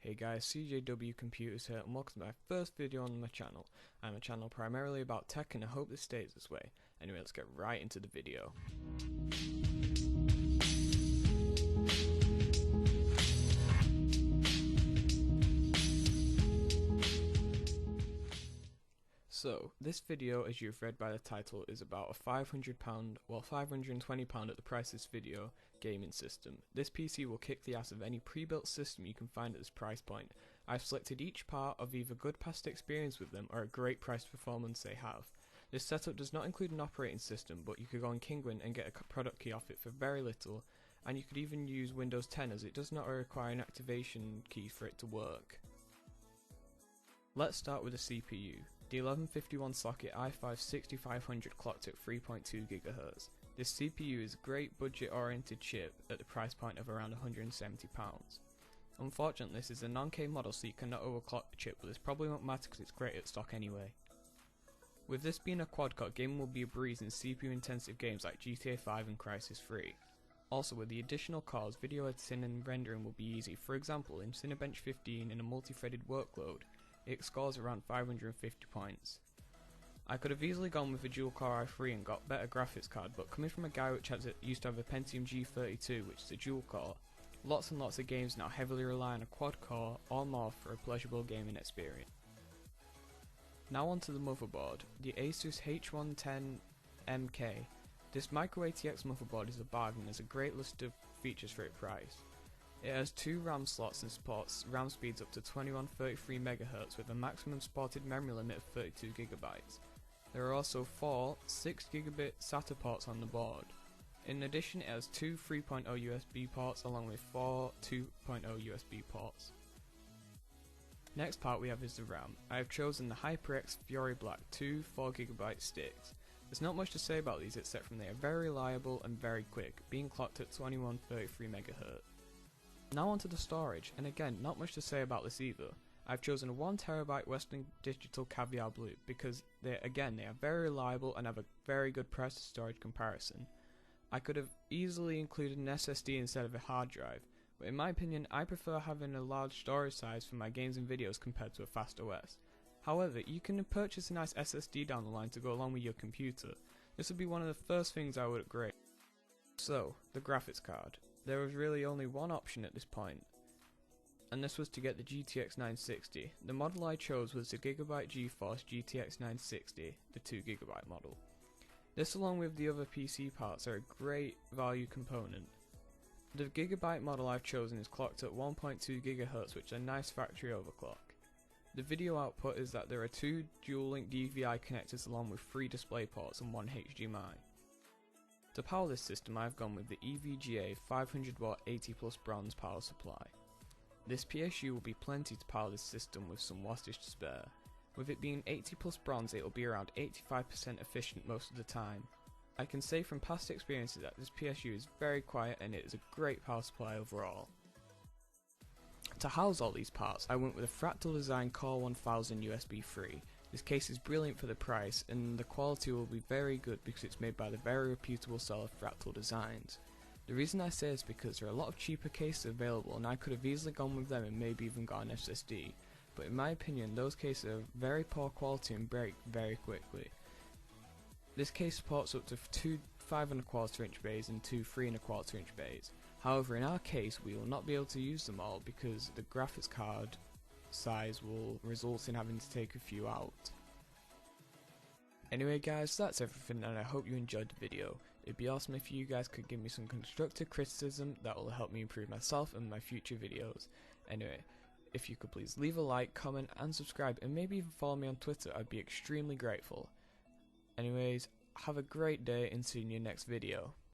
Hey guys, CJW Computers here and welcome to my first video on my channel. I'm a channel primarily about tech and I hope this stays this way. Anyway, let's get right into the video. So, this video, as you've read by the title, is about a £500, well £520 at the price of this video, gaming system. This PC will kick the ass of any pre-built system you can find at this price point. I've selected each part of either good past experience with them or a great price performance they have. This setup does not include an operating system, but you could go on Kinguin and get a product key off it for very little, and you could even use Windows 10 as it does not require an activation key for it to work. Let's start with the CPU. The 1151 socket i5-6500 clocked at 3.2 GHz. This CPU is a great budget oriented chip at the price point of around £170. Unfortunately, this is a non-K model, so you cannot overclock the chip, but this probably won't matter because it's great at stock anyway. With this being a quad-core, gaming will be a breeze in CPU intensive games like GTA 5 and Crysis 3. Also, with the additional cores, video editing and rendering will be easy. For example, in Cinebench 15 in a multi-threaded workload, it scores around 550 points. I could have easily gone with a dual core i3 and got better graphics card, but coming from a guy which used to have a Pentium G32, which is a dual core, lots and lots of games now heavily rely on a quad core or more for a pleasurable gaming experience. Now onto the motherboard, the Asus H110MK. This micro ATX motherboard is a bargain and has a great list of features for its price. It has 2 RAM slots and supports RAM speeds up to 2133 MHz with a maximum supported memory limit of 32 GB. There are also 4 6GB SATA ports on the board. In addition, it has 2 3.0 USB ports along with 4 2.0 USB ports. Next part we have is the RAM. I have chosen the HyperX Fury Black 2 4GB sticks. There's not much to say about these except from they are very reliable and very quick, being clocked at 2133 MHz. Now onto the storage, and again, not much to say about this either. I've chosen a 1TB Western Digital Caviar Blue because they are very reliable and have a very good price to storage comparison. I could have easily included an SSD instead of a hard drive, but in my opinion I prefer having a large storage size for my games and videos compared to a fast OS. However, you can purchase a nice SSD down the line to go along with your computer. This would be one of the first things I would upgrade. So, the graphics card. There was really only one option at this point, and this was to get the GTX 960. The model I chose was the Gigabyte GeForce GTX 960, the 2GB model. This along with the other PC parts are a great value component. The Gigabyte model I've chosen is clocked at 1.2 GHz, which is a nice factory overclock. The video output is that there are 2 dual-link DVI connectors along with 3 display ports and 1 HDMI. To power this system, I have gone with the EVGA 500W 80+ bronze power supply. This PSU will be plenty to power this system with some wattage to spare. With it being 80+ bronze, it will be around 85% efficient most of the time. I can say from past experiences that this PSU is very quiet and it is a great power supply overall. To house all these parts, I went with a Fractal Design Core 1000 USB 3. This case is brilliant for the price, and the quality will be very good because it's made by the very reputable seller Fractal Designs. The reason I say this is because there are a lot of cheaper cases available and I could have easily gone with them and maybe even got an SSD, but in my opinion those cases are very poor quality and break very quickly. This case supports up to 2 5¼ inch bays and 2 3¼ inch bays. However, in our case we will not be able to use them all because the graphics card size will result in having to take a few out. Anyway guys, that's everything and I hope you enjoyed the video. It'd be awesome if you guys could give me some constructive criticism that will help me improve myself and my future videos. Anyway, if you could please leave a like, comment and subscribe and maybe even follow me on Twitter, I'd be extremely grateful. Anyways, have a great day and see you in your next video.